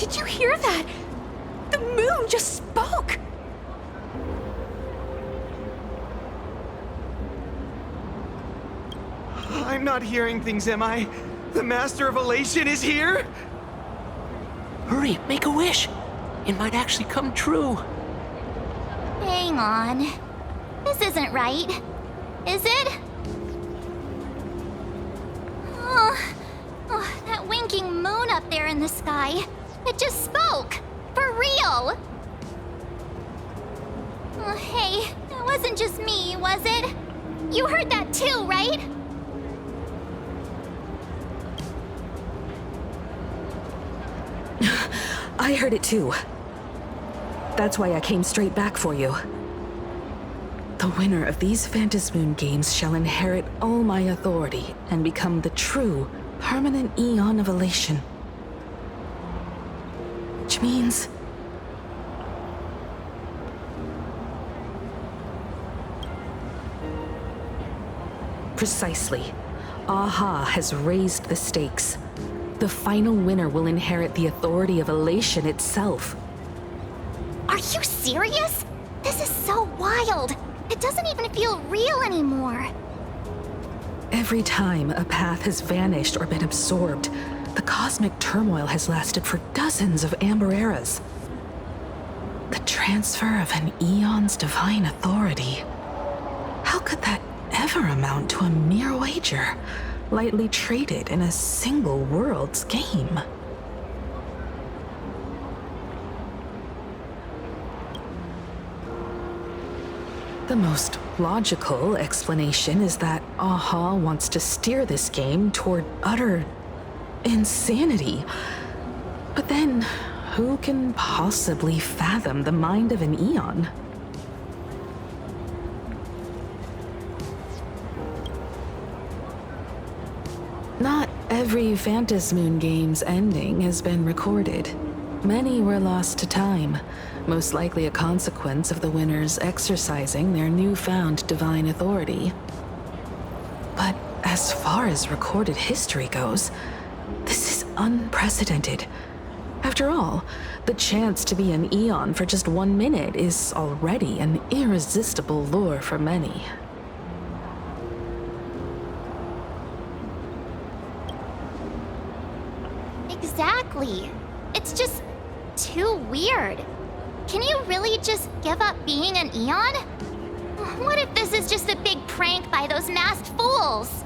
Did you hear that? The moon just spoke! I'm not hearing things, am I? The Master of Elation is here? Hurry, make a wish. It might actually come true. Hang on. This isn't right. Is it? Oh, that winking moon up there in the sky. It just spoke. For real. Oh, hey, it wasn't just me, was it? You heard that too, right? I heard it too. That's why I came straight back for you. The winner of these Phantasmoon games shall inherit all my authority and become the true, permanent Eon of Elation. Which means... Precisely. Aha has raised the stakes. The final winner will inherit the authority of Elation itself. Are you serious? This is so wild. It doesn't even feel real anymore. Every time a path has vanished or been absorbed, the cosmic turmoil has lasted for dozens of Amber eras. The transfer of an Eon's divine authority. How could that ever amount to a mere wager, lightly traded in a single world's game? The most logical explanation is that Aha wants to steer this game toward utter insanity. But then, who can possibly fathom the mind of an Eon? Not every Phantasmoon game's ending has been recorded. Many were lost to time, most likely a consequence of the winners exercising their newfound divine authority. But as far as recorded history goes, this is unprecedented. After all, the chance to be an Eon for just 1 minute is already an irresistible lure for many. Exactly. It's just too weird. Can you really just give up being an Eon? What if this is just a big prank by those masked fools?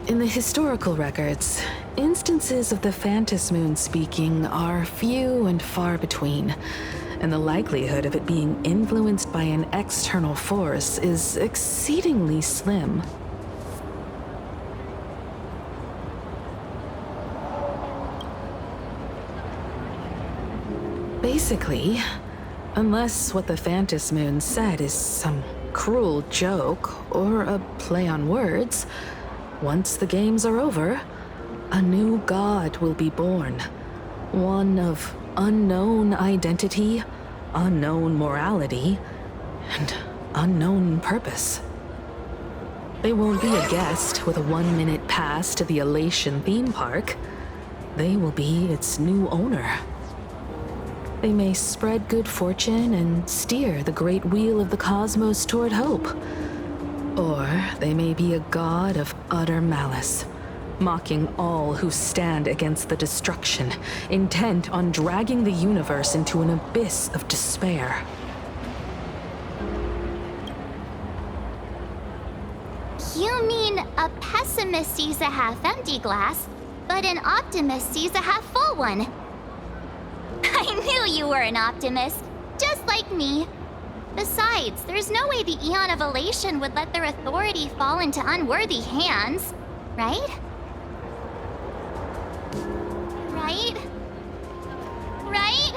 In the historical records, instances of the Phantasmoon speaking are few and far between, and the likelihood of it being influenced by an external force is exceedingly slim. Basically, unless what the Phantasmoon said is some cruel joke or a play on words, once the games are over, a new god will be born. One of unknown identity, unknown morality, and unknown purpose. They won't be a guest with a 1-minute pass to the Elation theme park. They will be its new owner. They may spread good fortune and steer the great wheel of the cosmos toward hope. Or they may be a god of utter malice, mocking all who stand against the destruction, intent on dragging the universe into an abyss of despair. You mean a pessimist sees a half-empty glass, but an optimist sees a half-full one? I knew you were an optimist, just like me. Besides, there's no way the Eon of Elation would let their authority fall into unworthy hands, right? Right? Right?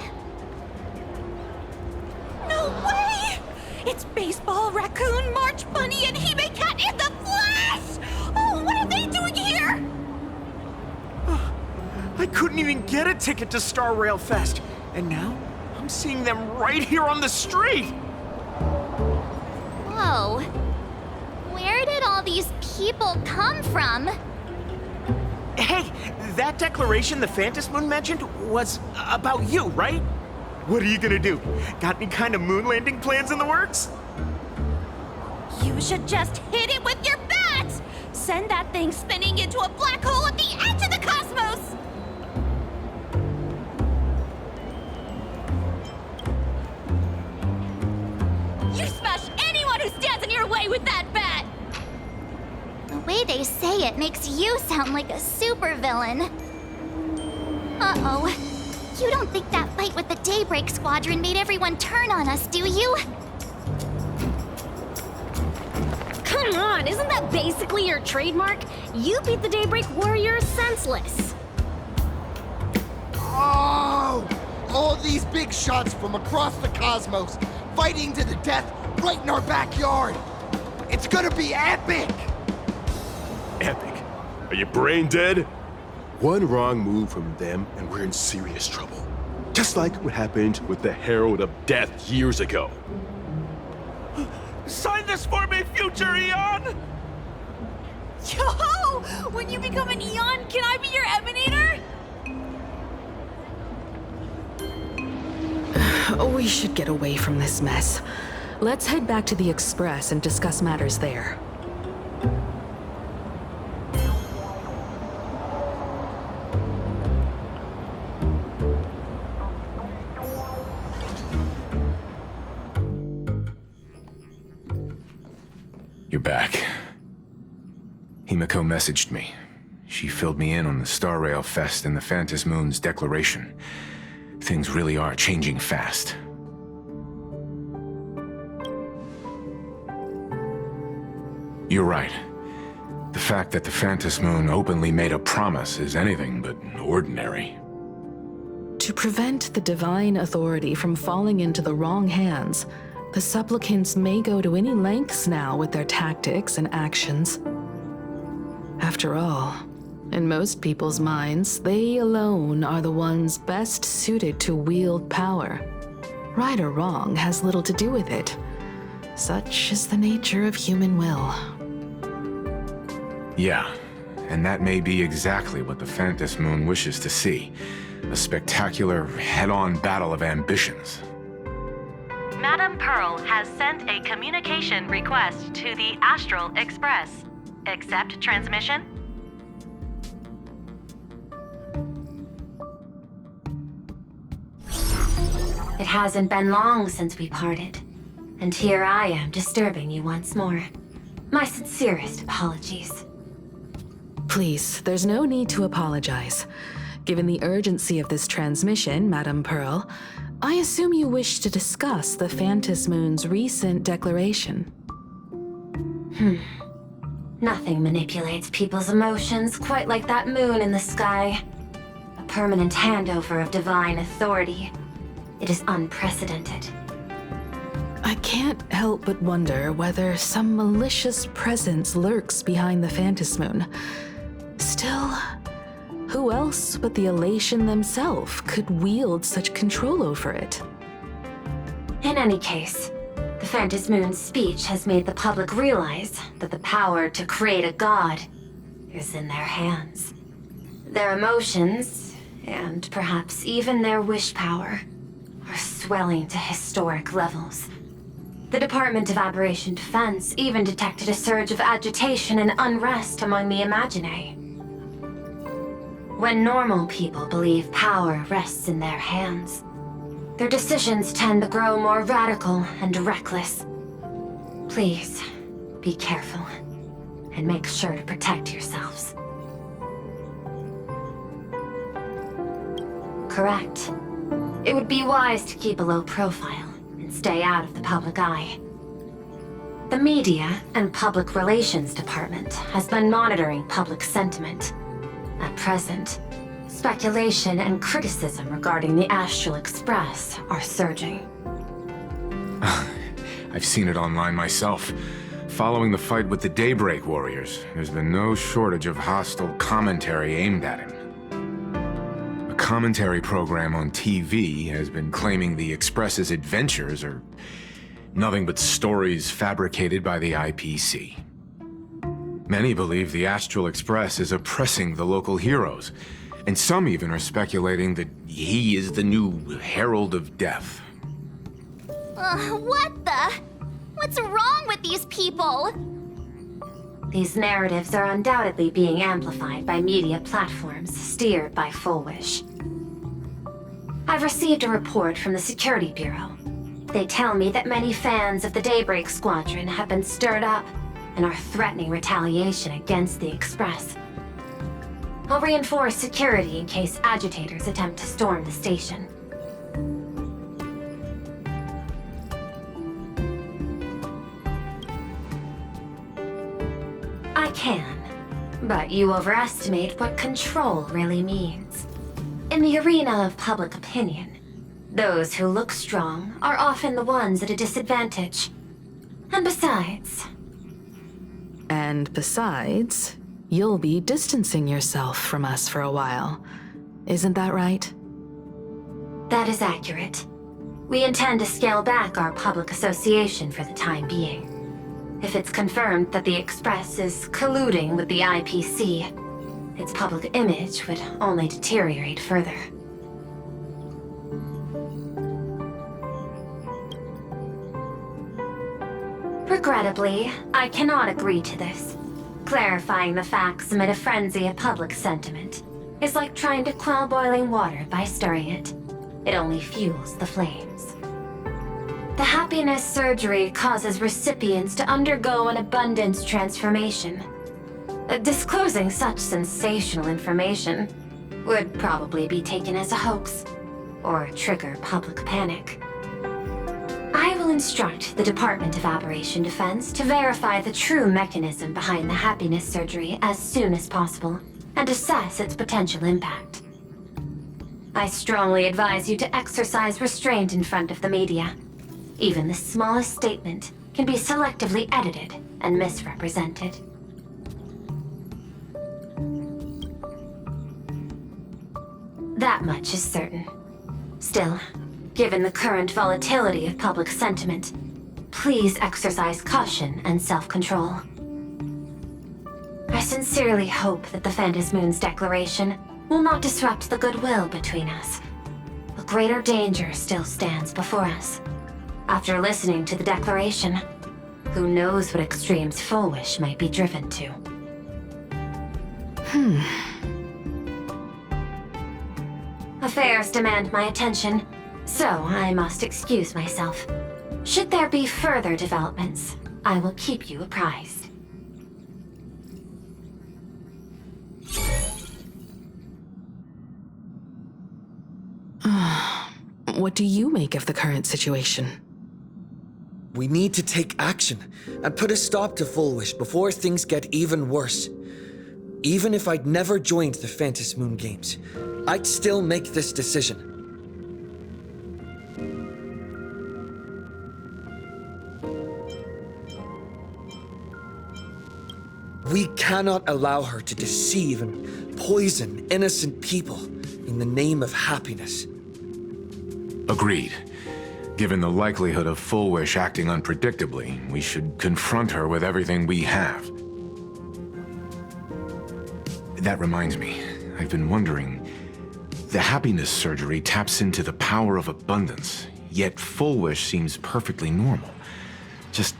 No way! It's Baseball, Raccoon, March Bunny, and Hime Cat in the flesh! Oh, what are they doing here? I couldn't even get a ticket to Star Rail Fest, and now I'm seeing them right here on the street! Whoa. Where did all these people come from? Hey, that declaration the Phantom Moon mentioned was about you, right? What are you gonna do? Got any kind of moon landing plans in the works? You should just hit it with your bat! Send that thing spinning into a black hole at the edge of the cosmos! You smash anyone who stands in your way with that bat! The way they say it makes you sound like a supervillain. Uh-oh. You don't think that fight with the Daybreak Squadron made everyone turn on us, do you? Come on, isn't that basically your trademark? You beat the Daybreak Warriors senseless. Oh! All these big shots from across the cosmos, fighting to the death right in our backyard. It's gonna be epic! Epic. Are you brain dead? One wrong move from them and we're in serious trouble. Just like what happened with the Herald of Death years ago. Sign this for me, future Eon! Yo! When you become an Eon, can I be your Emanator? We should get away from this mess. Let's head back to the Express and discuss matters there. You're back. Himiko messaged me. She filled me in on the Star Rail Fest and the Phantom Moon's declaration. Things really are changing fast. You're right. The fact that the Phantom Moon openly made a promise is anything but ordinary. To prevent the divine authority from falling into the wrong hands, the supplicants may go to any lengths now with their tactics and actions. After all, in most people's minds, they alone are the ones best suited to wield power. Right or wrong has little to do with it. Such is the nature of human will. Yeah, and that may be exactly what the Phantom Moon wishes to see. A spectacular, head-on battle of ambitions. Madam Pearl has sent a communication request to the Astral Express. Accept transmission? It hasn't been long since we parted, and here I am disturbing you once more. My sincerest apologies. Please, there's no need to apologize. Given the urgency of this transmission, Madam Pearl, I assume you wish to discuss the Phantom Moon's recent declaration. Nothing manipulates people's emotions quite like that moon in the sky. A permanent handover of divine authority. It is unprecedented. I can't help but wonder whether some malicious presence lurks behind the Phantom Moon. Still, who else but the Elation themselves could wield such control over it? In any case, the Phantom Moon's speech has made the public realize that the power to create a god is in their hands. Their emotions, and perhaps even their wish power, are swelling to historic levels. The Department of Aberration Defense even detected a surge of agitation and unrest among the Imaginae. When normal people believe power rests in their hands, their decisions tend to grow more radical and reckless. Please, be careful, and make sure to protect yourselves. Correct. It would be wise to keep a low profile and stay out of the public eye. The Media and Public Relations Department has been monitoring public sentiment. At present, speculation and criticism regarding the Astral Express are surging. I've seen it online myself. Following the fight with the Daybreak Warriors, there's been no shortage of hostile commentary aimed at him. A commentary program on TV has been claiming the Express's adventures are nothing but stories fabricated by the IPC. Many believe the Astral Express is oppressing the local heroes, And some even are speculating that he is the new Herald of Death. What the? What's wrong with these people? These narratives are undoubtedly being amplified by media platforms steered by Fulwish. I've received a report from the Security Bureau. They tell me that many fans of the Daybreak Squadron have been stirred up and are threatening retaliation against the Express. I'll reinforce security in case agitators attempt to storm the station. I can, but you overestimate what control really means. In the arena of public opinion, those who look strong are often the ones at a disadvantage. And besides... You'll be distancing yourself from us for a while. Isn't that right? That is accurate. We intend to scale back our public association for the time being. If it's confirmed that the Express is colluding with the IPC, its public image would only deteriorate further. Regrettably, I cannot agree to this. Clarifying the facts amid a frenzy of public sentiment is like trying to quell boiling water by stirring it. It only fuels the flames. The happiness surgery causes recipients to undergo an abundance transformation. Disclosing such sensational information would probably be taken as a hoax, or trigger public panic. I will instruct the Department of Aberration Defense to verify the true mechanism behind the happiness surgery as soon as possible, and assess its potential impact. I strongly advise you to exercise restraint in front of the media. Even the smallest statement can be selectively edited and misrepresented. That much is certain. Still, given the current volatility of public sentiment, please exercise caution and self-control. I sincerely hope that the Phantom Moon's declaration will not disrupt the goodwill between us. A greater danger still stands before us. After listening to the declaration, who knows what extremes Fulwish might be driven to. Affairs demand my attention, so I must excuse myself. Should there be further developments, I will keep you apprised. What do you make of the current situation? We need to take action and put a stop to Fulwish before things get even worse. Even if I'd never joined the Phantom Moon Games, I'd still make this decision. We cannot allow her to deceive and poison innocent people in the name of happiness. Agreed. Given the likelihood of Fulwish acting unpredictably, we should confront her with everything we have. That reminds me, I've been wondering, the happiness surgery taps into the power of abundance, yet Fulwish seems perfectly normal. Just,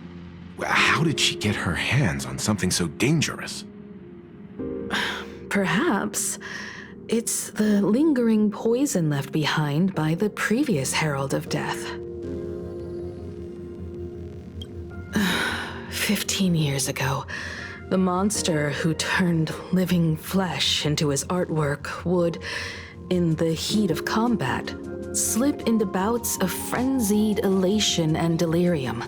how did she get her hands on something so dangerous? Perhaps it's the lingering poison left behind by the previous Herald of Death. 15 years ago, the monster who turned living flesh into his artwork would, in the heat of combat, slip into bouts of frenzied elation and delirium.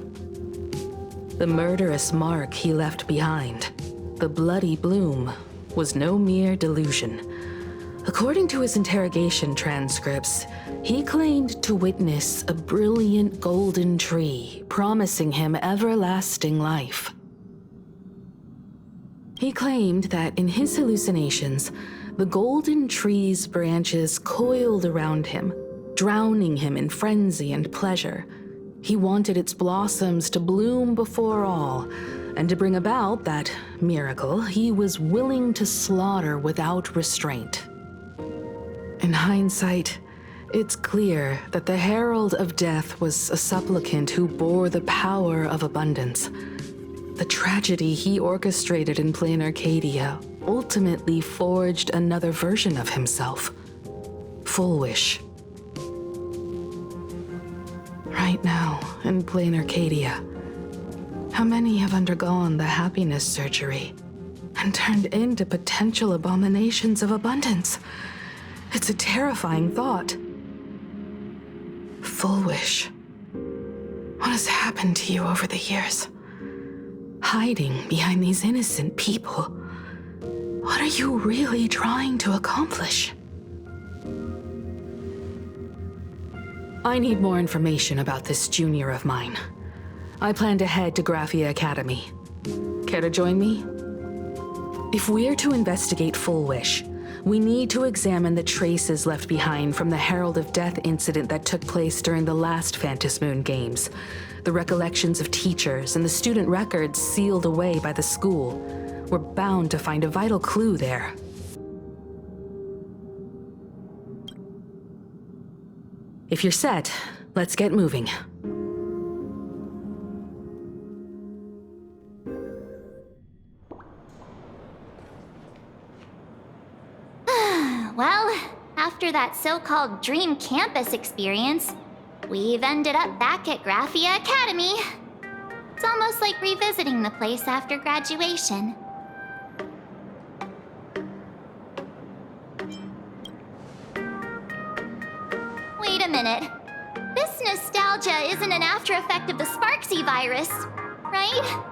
The murderous mark he left behind, the bloody bloom, was no mere delusion. According to his interrogation transcripts, he claimed to witness a brilliant golden tree promising him everlasting life. He claimed that in his hallucinations, the golden tree's branches coiled around him, drowning him in frenzy and pleasure. He wanted its blossoms to bloom before all, and to bring about that miracle, he was willing to slaughter without restraint. hindsight, it's clear that the Herald of Death was a supplicant who bore the power of abundance. The tragedy he orchestrated in Planarcadia ultimately forged another version of himself, Fulwish. Right now, in Planarcadia, how many have undergone the happiness surgery and turned into potential abominations of abundance? It's a terrifying thought. Fulwish, what has happened to you over the years? Hiding behind these innocent people. What are you really trying to accomplish? I need more information about this junior of mine. I plan to head to Graphia Academy. Care to join me? If we're to investigate Fulwish, we need to examine the traces left behind from the Herald of Death incident that took place during the last Phantom Moon Games. The recollections of teachers and the student records sealed away by the school. We're bound to find a vital clue there. If you're set, let's get moving. Well, after that so-called dream campus experience, we've ended up back at Graphia Academy. It's almost like revisiting the place after graduation. Wait a minute. This nostalgia isn't an after effect of the Sparksy virus, right?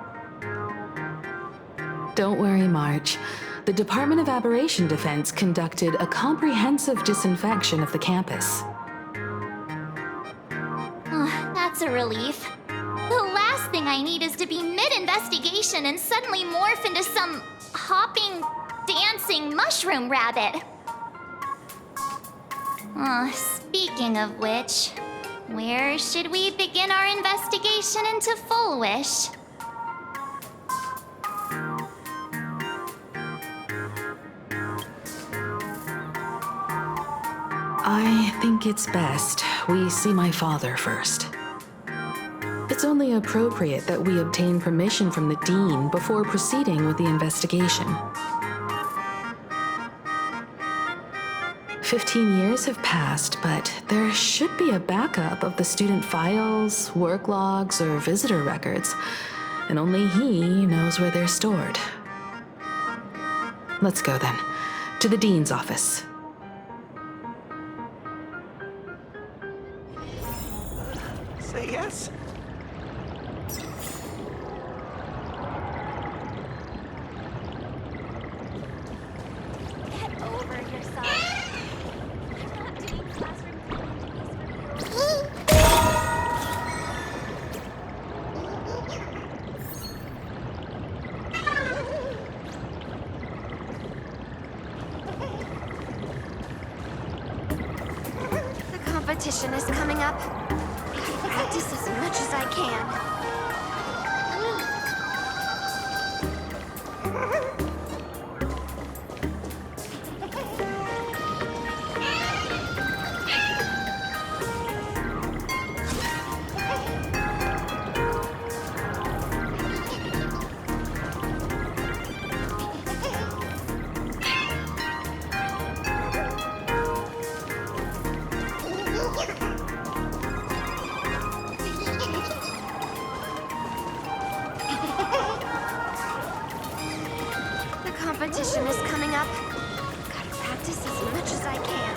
Don't worry, March. The Department of Aberration Defense conducted a comprehensive disinfection of the campus. That's a relief. The last thing I need is to be mid-investigation and suddenly morph into some hopping, dancing mushroom rabbit. Speaking of which, where should we begin our investigation into Fulwish? I think it's best we see my father first. It's only appropriate that we obtain permission from the Dean before proceeding with the investigation. 15 years have passed, but there should be a backup of the student files, work logs, or visitor records, and only he knows where they're stored. Let's go then, to the Dean's office. Say yes. Get over yourself. I'm not doing classroom activities for you. The competition is coming up. Practice as much as I can. Competition is coming up. Gotta practice as much as I can.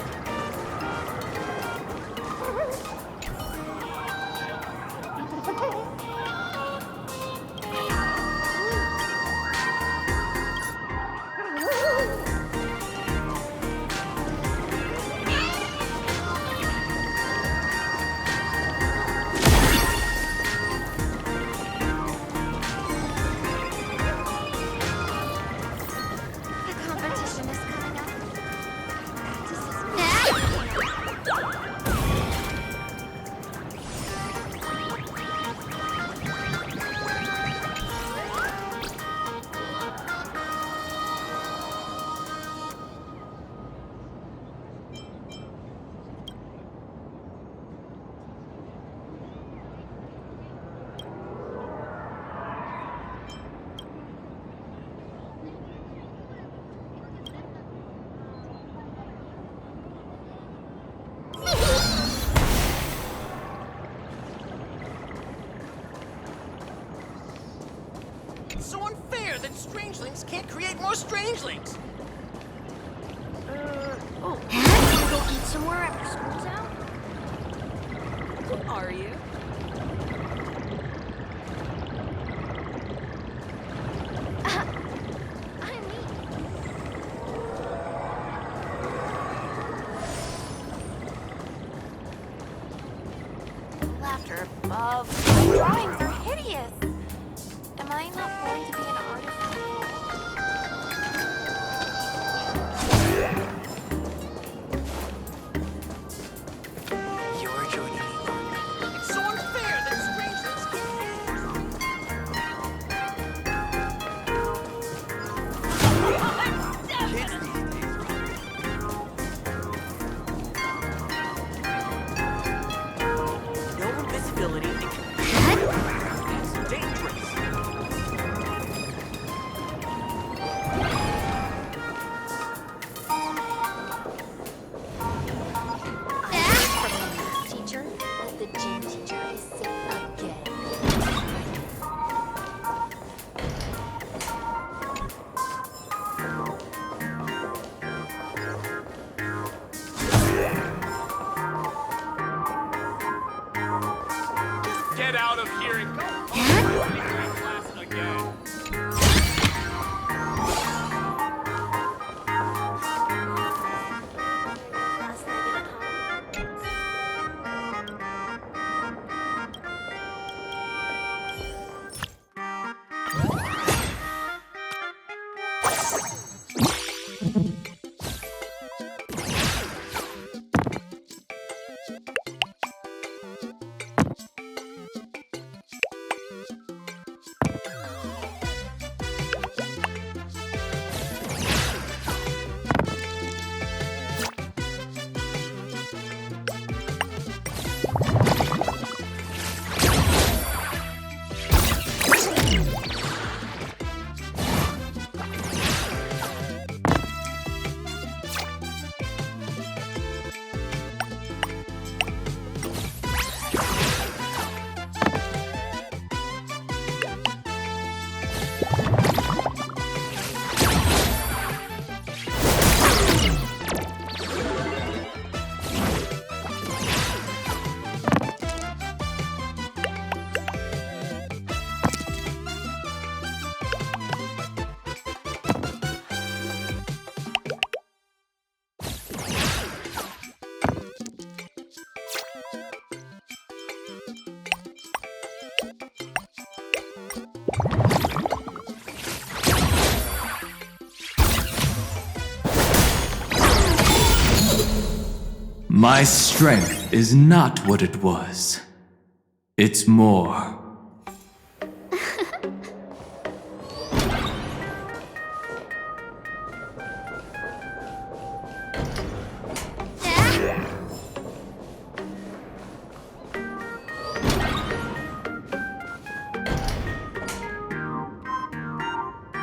can't create more strangelings. Oh, you wanna go eat somewhere after school's out? Are you? Laughter above. My drawings are hideous. Am I not born to be an artist? You're joining me. It's so unfair that strangelings can't. Kids these days. No invisibility. It's dangerous. Teacher, the gym teacher is sick again. Get out of here and go. Class again. Last night at home. My strength is not what it was. It's more.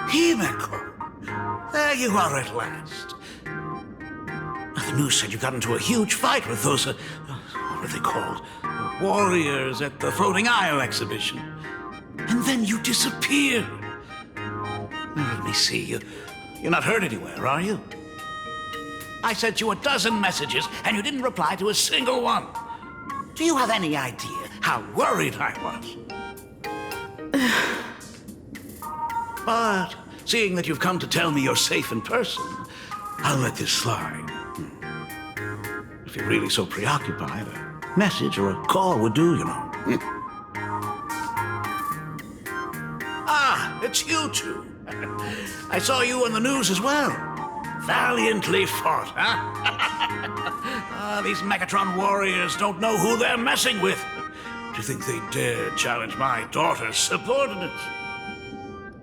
Himeko, there you are at last. The news said you got into a huge fight with those, what are they called? Warriors at the Floating Isle exhibition. And then you disappeared. Let me see, you're not hurt anywhere, are you? I sent you a dozen messages, and you didn't reply to a single one. Do you have any idea how worried I was? But seeing that you've come to tell me you're safe in person, I'll let this slide. If you're really so preoccupied, a message or a call would do, you know. Ah, it's you two. I saw you on the news as well. Valiantly fought, huh? These Megatron warriors don't know who they're messing with. Do you think they dare challenge my daughter's subordinates?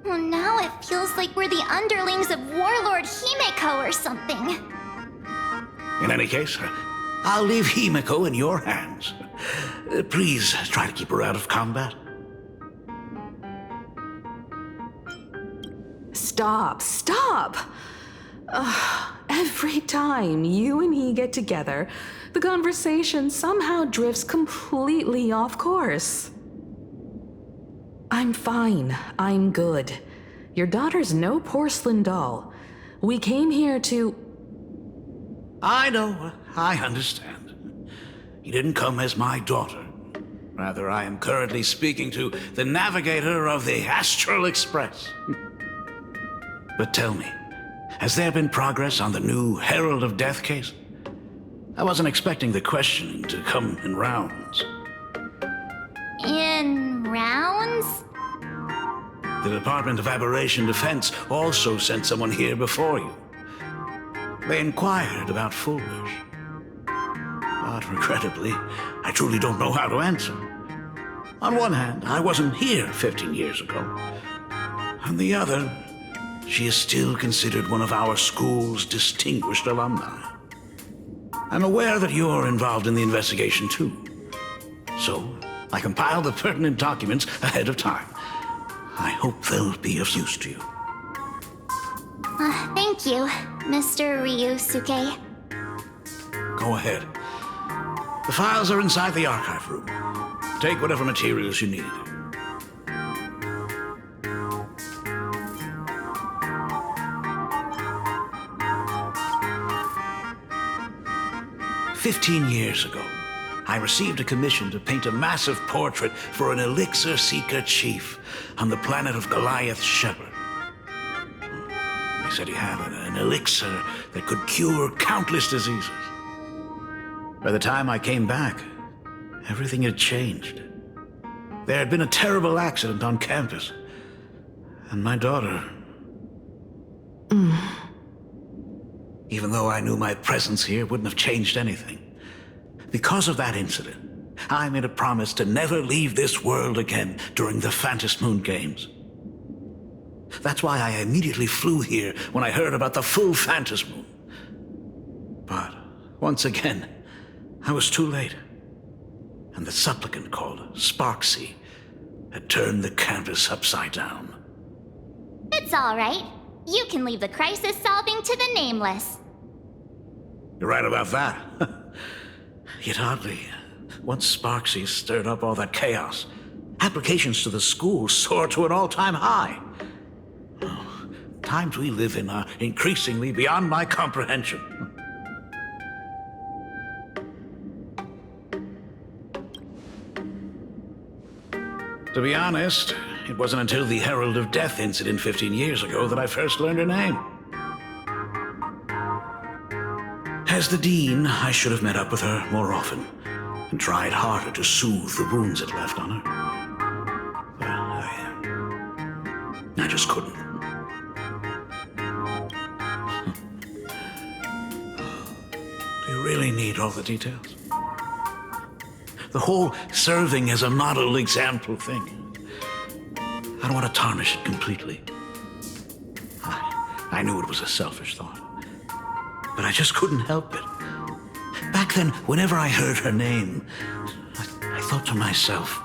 Well, now it feels like we're the underlings of Warlord Himeko or something. In any case, I'll leave Himeko in your hands. Please try to keep her out of combat. Stop! Every time you and he get together, the conversation somehow drifts completely off course. I'm fine. I'm good. Your daughter's no porcelain doll. We came here to... I know, I understand. You didn't come as my daughter. Rather, I am currently speaking to the navigator of the Astral Express. But tell me, has there been progress on the new Herald of Death case? I wasn't expecting the questioning to come in rounds. In rounds? The Department of Aberration Defense also sent someone here before you. They inquired about Fulwish. But regrettably, I truly don't know how to answer. On one hand, I wasn't here 15 years ago. On the other, she is still considered one of our school's distinguished alumni. I'm aware that you're involved in the investigation too. So, I compiled the pertinent documents ahead of time. I hope they'll be of use to you. Thank you, Mr. Ryusuke. Go ahead. The files are inside the archive room. Take whatever materials you need. "15 years ago, I received a commission to paint a massive portrait for an elixir seeker chief on the planet of Goliath Shepherd. He said he had an elixir that could cure countless diseases. By the time I came back, everything had changed. There had been a terrible accident on campus, and my daughter... Even though I knew my presence here wouldn't have changed anything. Because of that incident, I made a promise to never leave this world again during the Phantom Moon Games. That's why I immediately flew here when I heard about the full Phantom Moon. But, once again, I was too late. And the supplicant called Sparksy had turned the canvas upside down. It's all right. You can leave the crisis solving to the Nameless. You're right about that. Yet oddly, once Sparksy stirred up all that chaos, applications to the school soared to an all-time high. Oh, times we live in are increasingly beyond my comprehension. To be honest, it wasn't until the Herald of Death incident 15 years ago that I first learned her name. As the Dean, I should have met up with her more often and tried harder to soothe the wounds it left on her. But I just couldn't. Do you really need all the details? The whole serving as a model example thing. I don't want to tarnish it completely. I knew it was a selfish thought. But I just couldn't help it. Back then, whenever I heard her name, I thought to myself,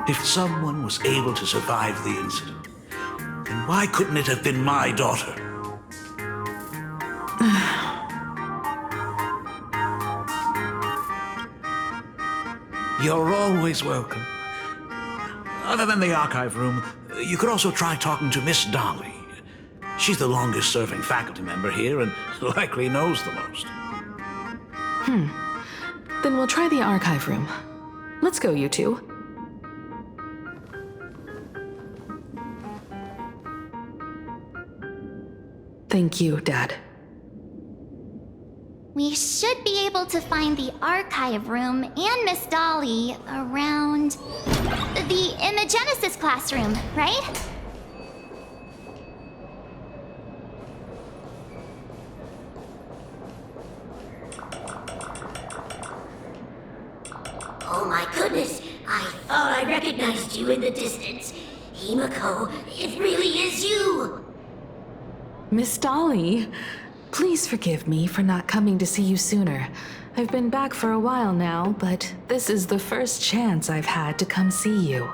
if someone was able to survive the incident, then why couldn't it have been my daughter? You're always welcome. Other than the archive room, you could also try talking to Miss Dolly. She's the longest-serving faculty member here and likely knows the most. Then we'll try the archive room. Let's go, you two. Thank you, Dad. We should be able to find the archive room and Miss Dolly around the Imagenesis classroom, right? Oh my goodness, I thought I recognized you in the distance. Himiko, it really is you! Miss Dolly, please forgive me for not coming to see you sooner. I've been back for a while now, but this is the first chance I've had to come see you.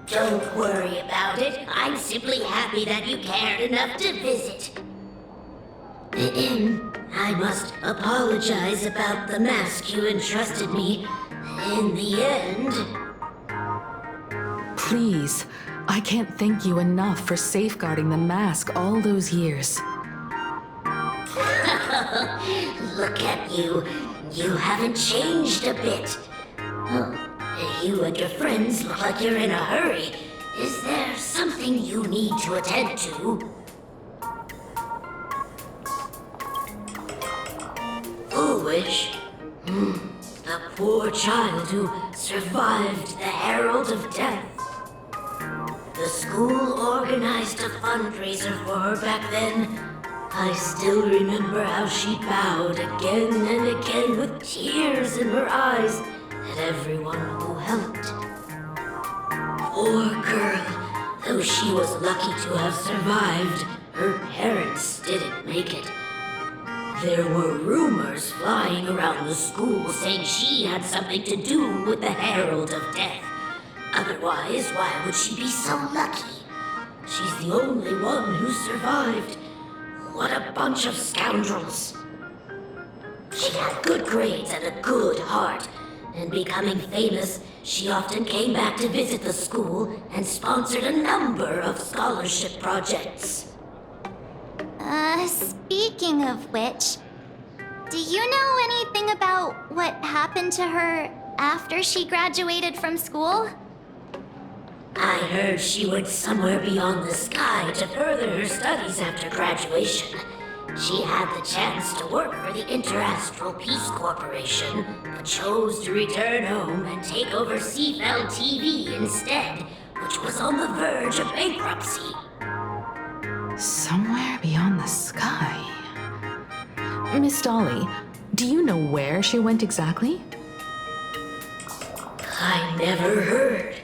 Don't worry about it. I'm simply happy that you cared enough to visit. I must apologize about the mask you entrusted me. In the end... Please, I can't thank you enough for safeguarding the mask all those years. Look at you. You haven't changed a bit. Oh, you and your friends look like you're in a hurry. Is there something you need to attend to? Fulwish? The poor child who survived the Herald of Death. The school organized a fundraiser for her back then. I still remember how she bowed again and again with tears in her eyes at everyone who helped. Poor girl, though she was lucky to have survived, her parents didn't make it. There were rumors flying around the school saying she had something to do with the Herald of Death. Otherwise, why would she be so lucky? She's the only one who survived. What a bunch of scoundrels. She had good grades and a good heart, and becoming famous, she often came back to visit the school and sponsored a number of scholarship projects. Speaking of which, do you know anything about what happened to her after she graduated from school? I heard she went somewhere beyond the sky to further her studies after graduation. She had the chance to work for the Interastral Peace Corporation, but chose to return home and take over Seafell TV instead, which was on the verge of bankruptcy. Somewhere beyond the sky. Miss Dolly, do you know where she went exactly? I never heard.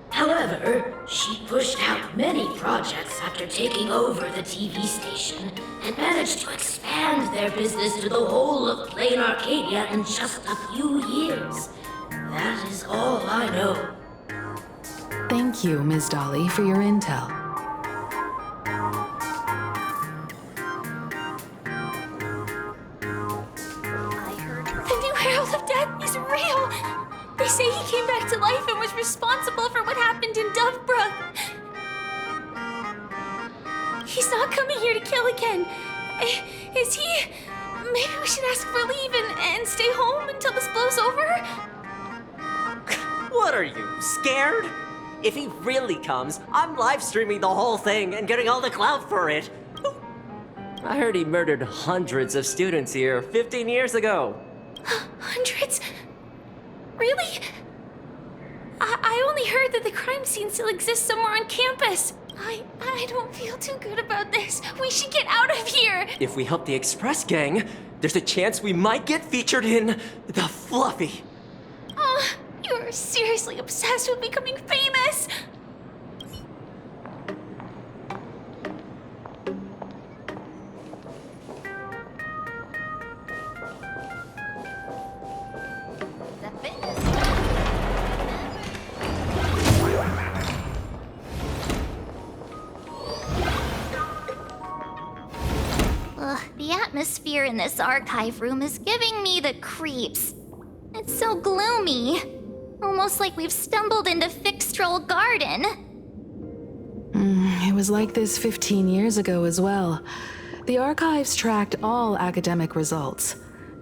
However, she pushed out many projects after taking over the TV station and managed to expand their business to the whole of Planarcadia in just a few years. That is all I know. Thank you, Ms. Dolly, for your intel. The new Herald of Death is real! They say he came back to life and was responsible for what happened in Dovebrook. He's not coming here to kill again. Is he? Maybe we should ask for leave and stay home until this blows over? What are you, scared? If he really comes, I'm live streaming the whole thing and getting all the clout for it. I heard he murdered hundreds of students here 15 years ago. Hundreds? Really? I only heard that the crime scene still exists somewhere on campus. I don't feel too good about this. We should get out of here. If we help the Express gang, there's a chance we might get featured in The Fluffy. You're seriously obsessed with becoming famous. The atmosphere in this archive room is giving me the creeps. It's so gloomy. Almost like we've stumbled into Fixtroll Garden. It was like this 15 years ago as well. The archives tracked all academic results.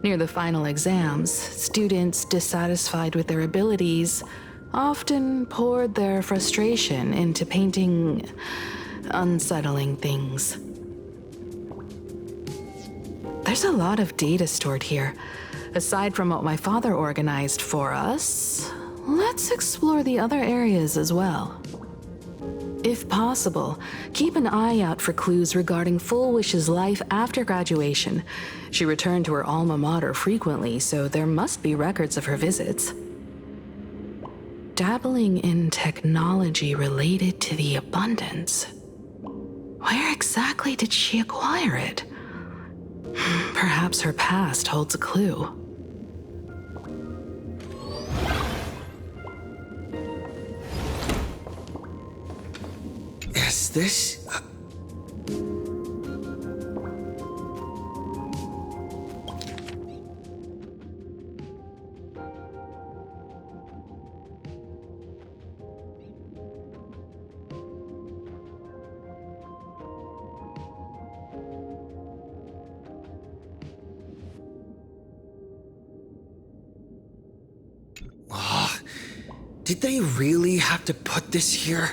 Near the final exams, students dissatisfied with their abilities often poured their frustration into painting unsettling things. There's a lot of data stored here. Aside from what my father organized for us, let's explore the other areas as well. If possible, keep an eye out for clues regarding Fulwish's life after graduation. She returned to her alma mater frequently, so there must be records of her visits. Dabbling in technology related to the abundance. Where exactly did she acquire it? Perhaps her past holds a clue. Is this... Did they really have to put this here?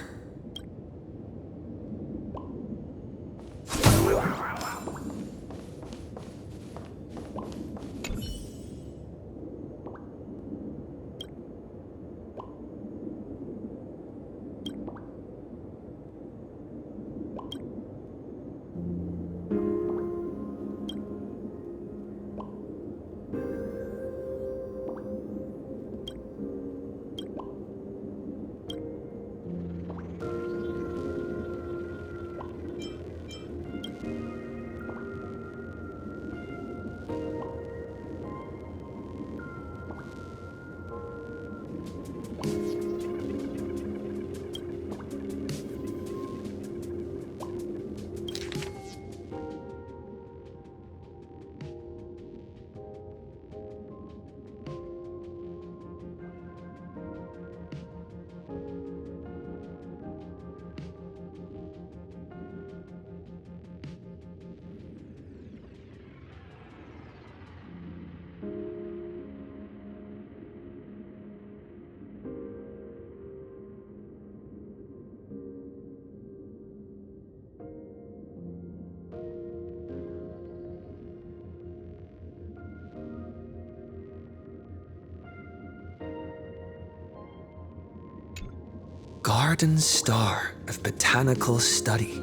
Garden Star of Botanical Study.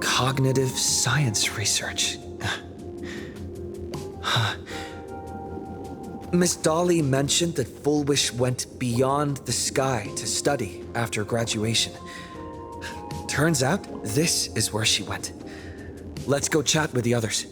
Cognitive Science Research. Miss Dolly mentioned that Fulwish went beyond the sky to study after graduation. Turns out, this is where she went. Let's go chat with the others.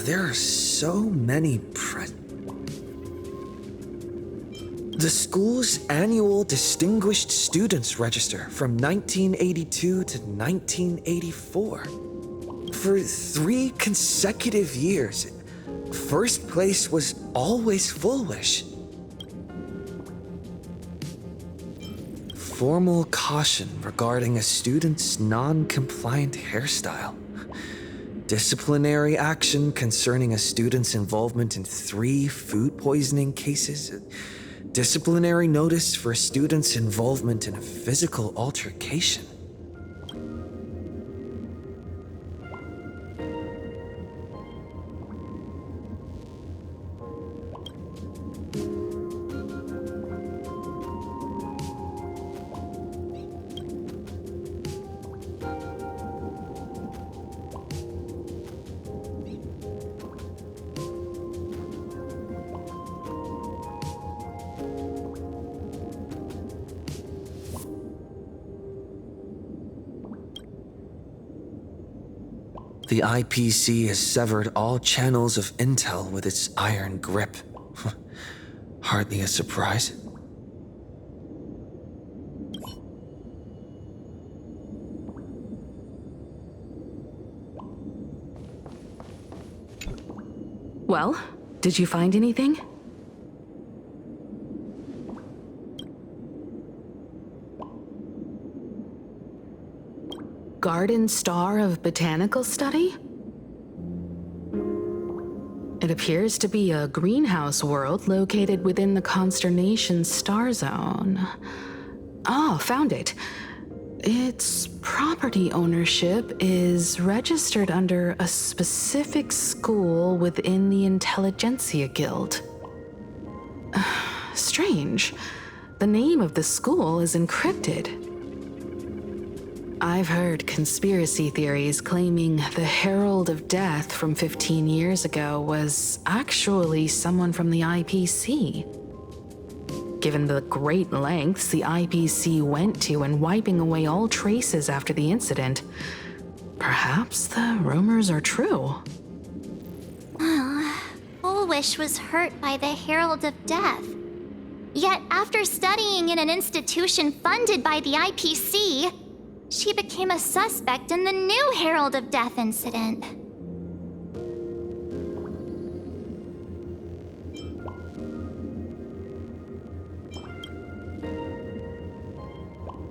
There are so many The school's annual Distinguished Students Register from 1982 to 1984. For 3 consecutive years, first place was always Fulwish. Formal caution regarding a student's non-compliant hairstyle. Disciplinary action concerning a student's involvement in 3 food poisoning cases. Disciplinary notice for a student's involvement in a physical altercation. The IPC has severed all channels of intel with its iron grip. Hardly a surprise. Well, did you find anything? Garden Star of Botanical Study? It appears to be a greenhouse world located within the consternation star zone. Oh, found it. its property ownership is registered under a specific school within the Intelligentsia Guild. Strange. The name of the school is encrypted. I've heard conspiracy theories claiming the Herald of Death from 15 years ago was actually someone from the IPC. Given the great lengths the IPC went to in wiping away all traces after the incident, perhaps the rumors are true. Fulwish was hurt by the Herald of Death. Yet after studying in an institution funded by the IPC, she became a suspect in the new Herald of Death incident.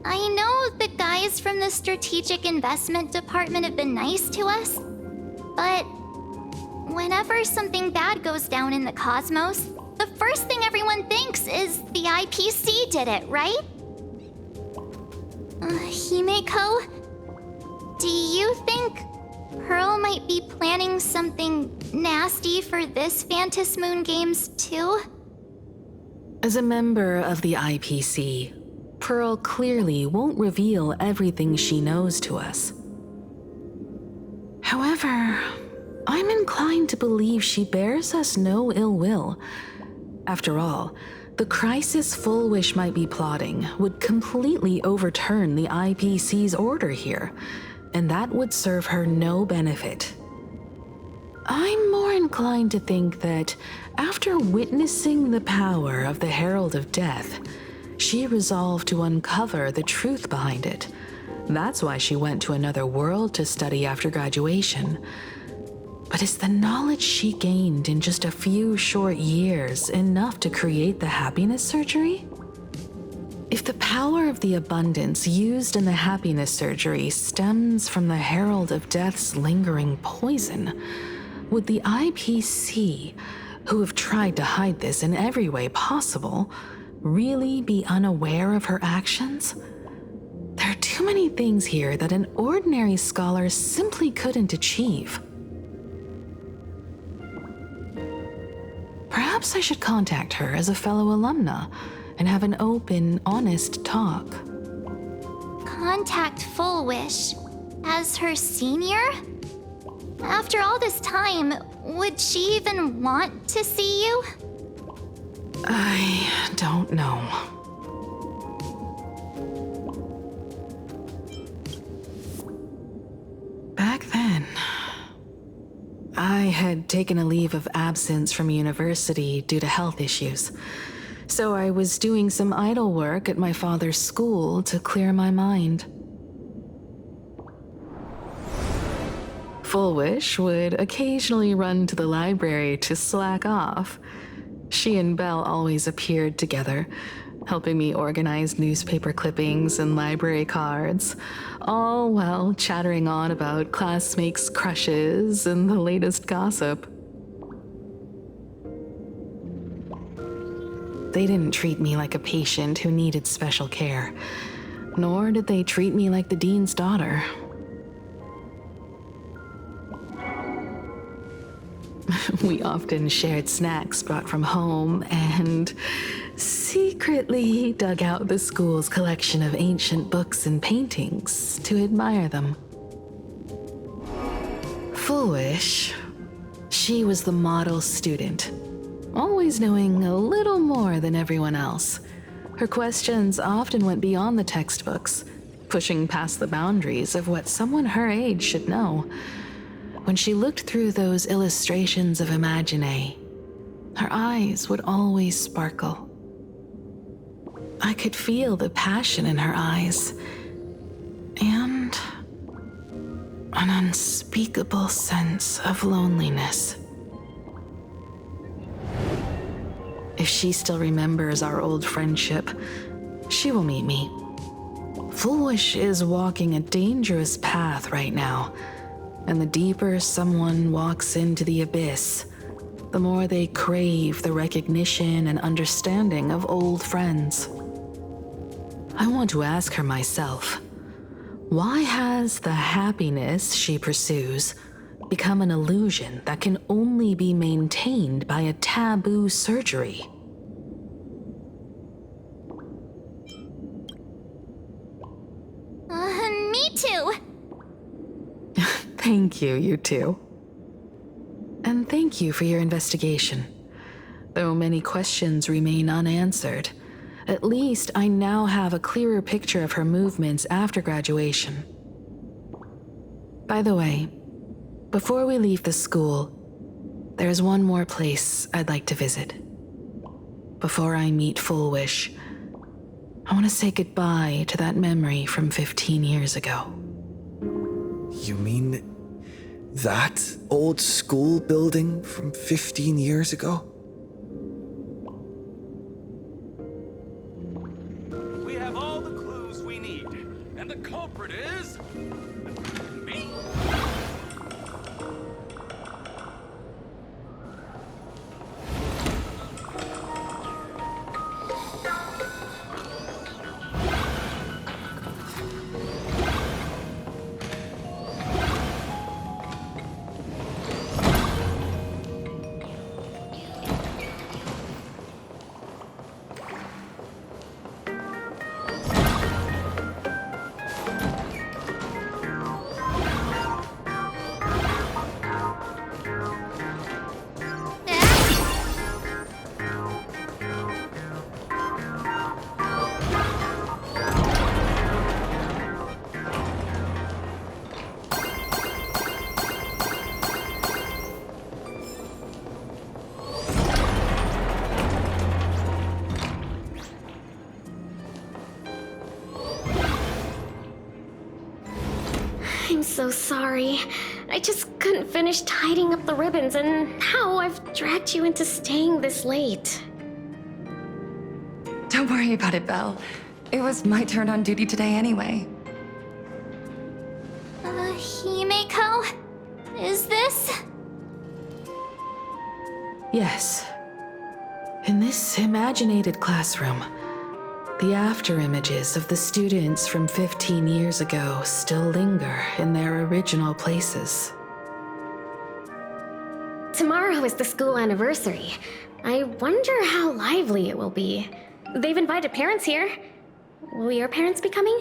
I know the guys from the Strategic Investment Department have been nice to us, but whenever something bad goes down in the cosmos, the first thing everyone thinks is the IPC did it, right? Himeko, do you think Pearl might be planning something nasty for this Phantom Moon Games too? As a member of the IPC, Pearl clearly won't reveal everything she knows to us. However, I'm inclined to believe she bears us no ill will. After all, the crisis Fulwish might be plotting would completely overturn the IPC's order here, and that would serve her no benefit. I'm more inclined to think that after witnessing the power of the Herald of Death, she resolved to uncover the truth behind it. That's why she went to another world to study after graduation. But is the knowledge she gained in just a few short years enough to create the happiness surgery? If the power of the abundance used in the happiness surgery stems from the Herald of Death's lingering poison, would the IPC, who have tried to hide this in every way possible, really be unaware of her actions? There are too many things here that an ordinary scholar simply couldn't achieve. Perhaps I should contact her as a fellow alumna and have an open, honest talk. Contact Fulwish as her senior? After all this time, would she even want to see you? I don't know. Back then, I had taken a leave of absence from university due to health issues, so I was doing some idle work at my father's school to clear my mind. Fulwish would occasionally run to the library to slack off. She and Belle always appeared together, helping me organize newspaper clippings and library cards, all while chattering on about classmates' crushes and the latest gossip. They didn't treat me like a patient who needed special care, nor did they treat me like the dean's daughter. We often shared snacks brought from home and secretly dug out the school's collection of ancient books and paintings to admire them. Fulwish, she was the model student, always knowing a little more than everyone else. Her questions often went beyond the textbooks, pushing past the boundaries of what someone her age should know. When she looked through those illustrations of Imagine, her eyes would always sparkle. I could feel the passion in her eyes, and an unspeakable sense of loneliness. If she still remembers our old friendship, she will meet me. Fulwish is walking a dangerous path right now. And the deeper someone walks into the abyss, the more they crave the recognition and understanding of old friends. I want to ask her myself, Why has the happiness she pursues become an illusion that can only be maintained by a taboo surgery? Me too. Thank you, you two. And thank you for your investigation. Though many questions remain unanswered, at least I now have a clearer picture of her movements after graduation. By the way, before we leave the school, there's one more place I'd like to visit. Before I meet Fulwish, I want to say goodbye to that memory from 15 years ago. You mean that old school building from 15 years ago? We have all the clues we need, and the culprit is... me. I'm so sorry. I just couldn't finish tidying up the ribbons, and now I've dragged you into staying this late. Don't worry about it, Belle. It was my turn on duty today anyway. Himeko? Is this? Yes. In this imaginated classroom, the after images of the students from 15 years ago still linger in their original places. Tomorrow is the school anniversary. I wonder how lively it will be. They've invited parents here. Will your parents be coming?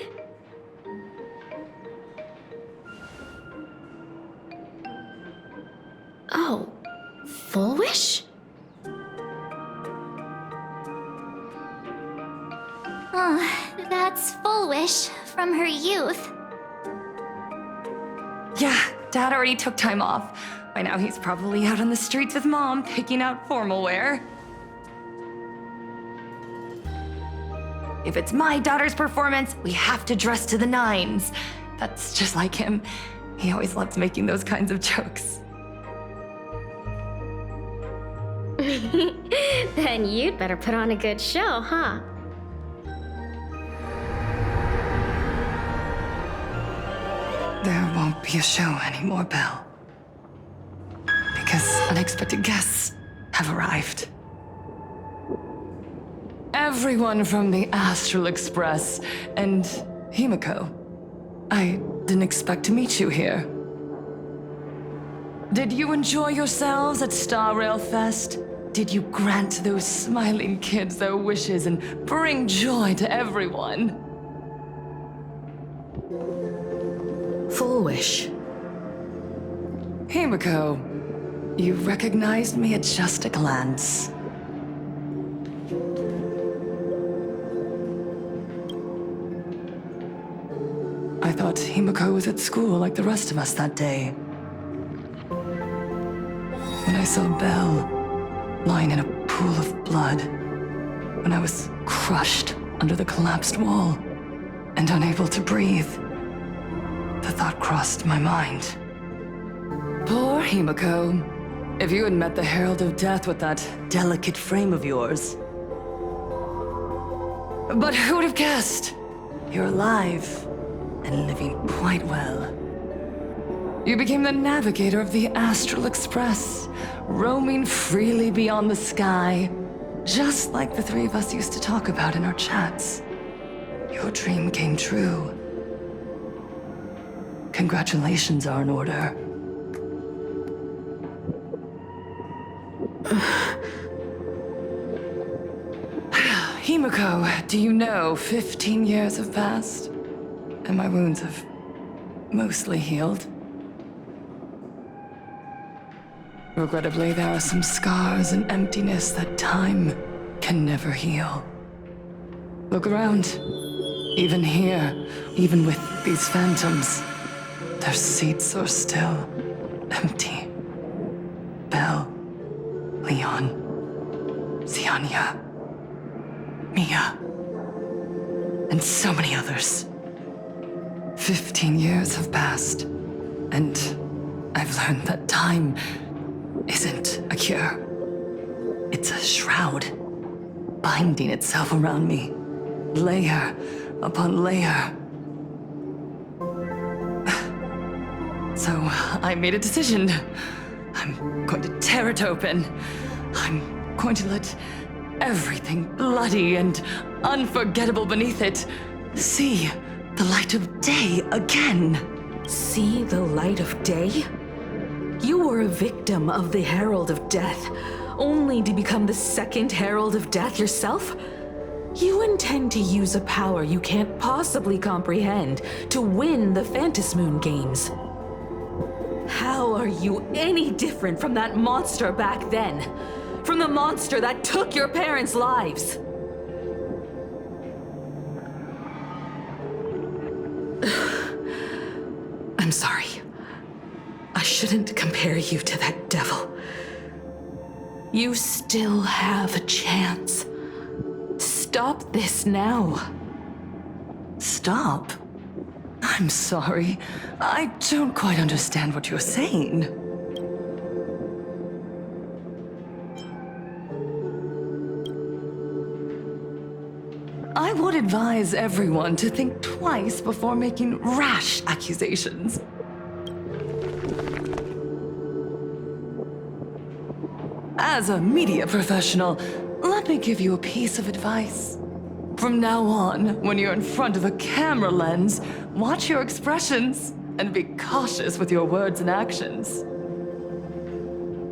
Oh, Fulwish? Oh, that's Fulwish from her youth. Yeah, Dad already took time off. By now he's probably out on the streets with Mom, picking out formal wear. If it's my daughter's performance, we have to dress to the nines. That's just like him. He always loves making those kinds of jokes. Then you'd better put on a good show, huh? There won't be a show anymore, Belle. Because unexpected guests have arrived. Everyone from the Astral Express and Himeko. I didn't expect to meet you here. Did you enjoy yourselves at Star Rail Fest? Did you grant those smiling kids their wishes and bring joy to everyone? Fulwish. Himeko, you recognized me at just a glance. I thought Himeko was at school like the rest of us that day. When I saw Belle lying in a pool of blood, when I was crushed under the collapsed wall and unable to breathe, the thought crossed my mind. Poor Himeko. If you had met the Herald of Death with that delicate frame of yours. But who would have guessed? You're alive and living quite well. You became the navigator of the Astral Express, roaming freely beyond the sky, just like the three of us used to talk about in our chats. Your dream came true. congratulations are in order. Himiko, do you know 15 years have passed? And my wounds have mostly healed. Regrettably, there are some scars and emptiness that time can never heal. Look around. Even here, even with these phantoms, their seats are still empty. Belle, Leon, Ziania, Mia, and so many others. 15 years have passed, and I've learned that time isn't a cure. It's a shroud, binding itself around me, layer upon layer. So I made a decision. I'm going to tear it open. I'm going to let everything bloody and unforgettable beneath it see the light of day again. See the light of day? You were a victim of the Herald of Death, only to become the second Herald of Death yourself? You intend to use a power you can't possibly comprehend to win the Phantasmoon Games. How are you any different from that monster back then? From the monster that took your parents' lives? I'm sorry. I shouldn't compare you to that devil. You still have a chance. Stop this now. Stop? I'm sorry. I don't quite understand what you're saying. I would advise everyone to think twice before making rash accusations. As a media professional, let me give you a piece of advice. From now on, when you're in front of a camera lens, watch your expressions and be cautious with your words and actions.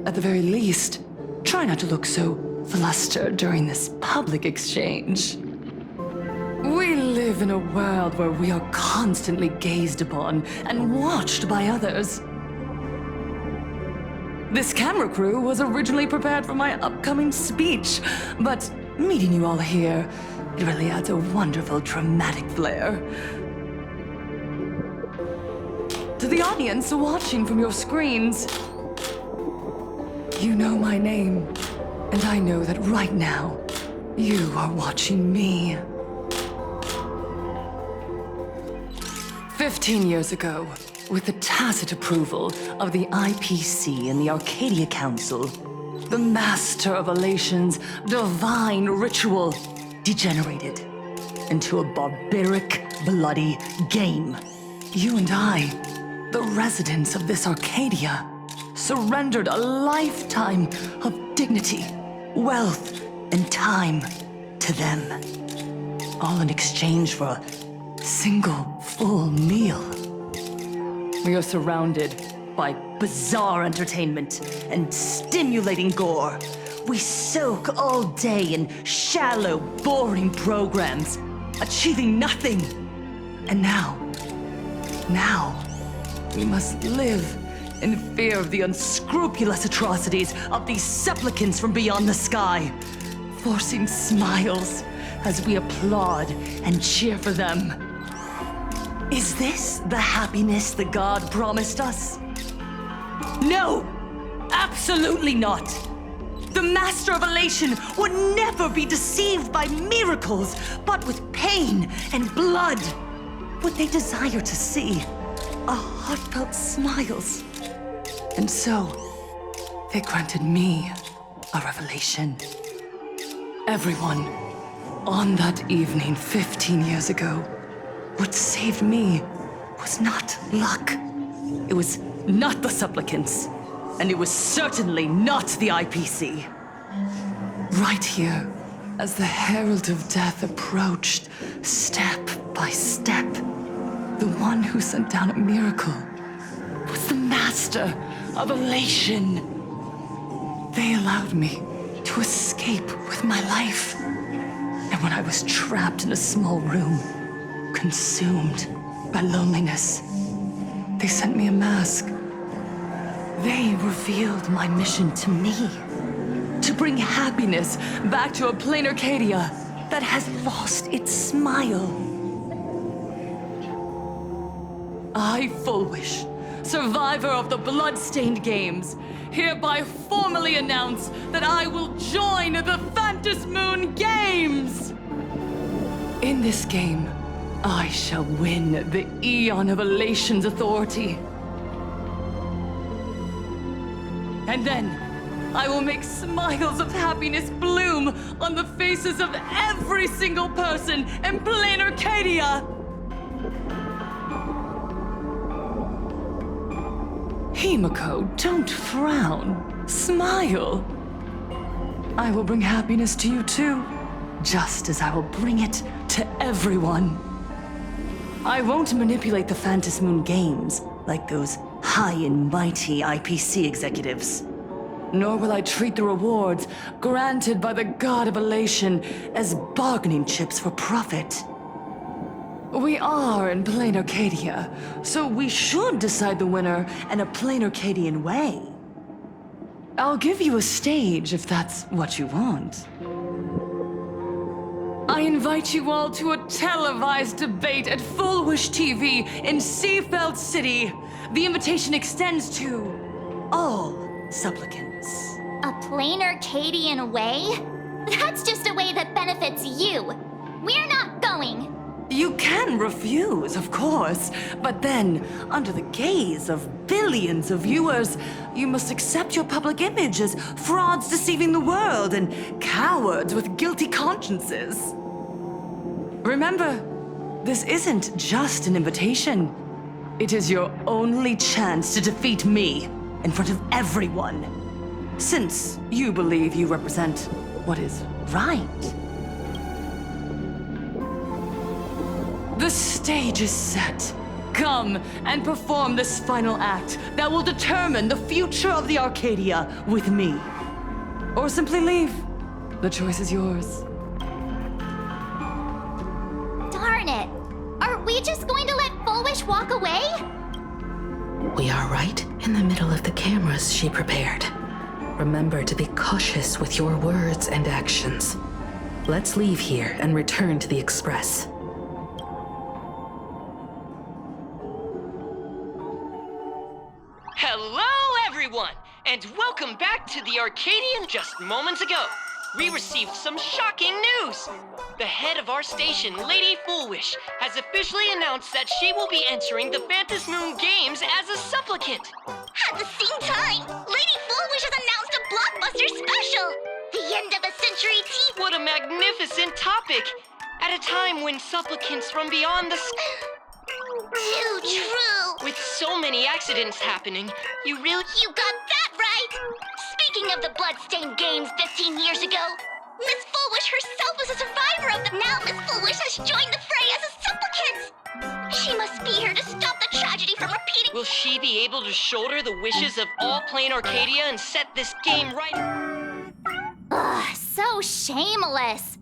At the very least, try not to look so flustered during this public exchange. We live in a world where we are constantly gazed upon and watched by others. This camera crew was originally prepared for my upcoming speech, but meeting you all here, it really adds a wonderful dramatic flair. To the audience watching from your screens, you know my name, and I know that right now, you are watching me. 15 years ago, with the tacit approval of the IPC and the Arcadia Council, the Master of Elation's divine ritual degenerated into a barbaric, bloody game. You and I, the residents of this Arcadia, surrendered a lifetime of dignity, wealth, and time to them, all in exchange for a single full meal. We are surrounded by bizarre entertainment and stimulating gore. We soak all day in shallow, boring programs, achieving nothing. And now, we must live in fear of the unscrupulous atrocities of these supplicants from beyond the sky, forcing smiles as we applaud and cheer for them. Is this the happiness that God promised us? No! Absolutely not! The Master of Elation would never be deceived by miracles, but with pain and blood. What they desire to see are heartfelt smiles. And so, they granted me a revelation. Everyone, on that evening 15 years ago, what saved me was not luck. It was not the supplicants, and it was certainly not the IPC. Right here, as the Herald of Death approached, step by step, The one who sent down a miracle was the master of elation. They allowed me to escape with my life. And when I was trapped in a small room, consumed by loneliness, they sent me a mask. They revealed my mission to me. To bring happiness back to a Planarcadia that has lost its smile. I, Fulwish, survivor of the Bloodstained Games, hereby formally announce that I will join the Phantom Moon Games! In this game, I shall win the Eon of Elation's authority. And then, I will make smiles of happiness bloom on the faces of every single person in Planarcadia! Himiko, don't frown. Smile. I will bring happiness to you too, just as I will bring it to everyone. I won't manipulate the Phantom Moon Games like those high and mighty IPC executives. Nor will I treat the rewards granted by the God of Elation as bargaining chips for profit. We are in Planarcadia, so we should decide the winner in a Planarcadian way. I'll give you a stage if that's what you want. I invite you all to a televised debate at Fulwish TV in Seafeld City. The invitation extends to all supplicants. A Planarcadian way? That's just a way that benefits you. We're not going. You can refuse, of course, but then, under the gaze of billions of viewers, you must accept your public image as frauds deceiving the world and cowards with guilty consciences. Remember, this isn't just an invitation. It is your only chance to defeat me in front of everyone, since you believe you represent what is right. The stage is set. Come and perform this final act that will determine the future of the Arcadia with me. Or simply leave. The choice is yours. Darn it! Are we just going to let Fulwish walk away? We are right in the middle of the cameras she prepared. Remember to be cautious with your words and actions. Let's leave here and return to the Express. Hello, everyone, and welcome back to the Arcadian. Just moments ago, we received some shocking news. The head of our station, Lady Fulwish, has officially announced that she will be entering the Phantom Moon Games as a supplicant. At the same time, Lady Fulwish has announced a blockbuster special! The end of a century TV. What a magnificent topic! At a time when supplicants from beyond the Too true! With so many accidents happening, you got that right! Speaking of the Bloodstained Games 15 years ago, Miss Fulwish herself was a survivor of them. Now Miss Fulwish has joined the fray as a supplicant! She must be here to stop the tragedy from repeating. Will she be able to shoulder the wishes of all Planarcadia and set this game right? Ugh, so shameless!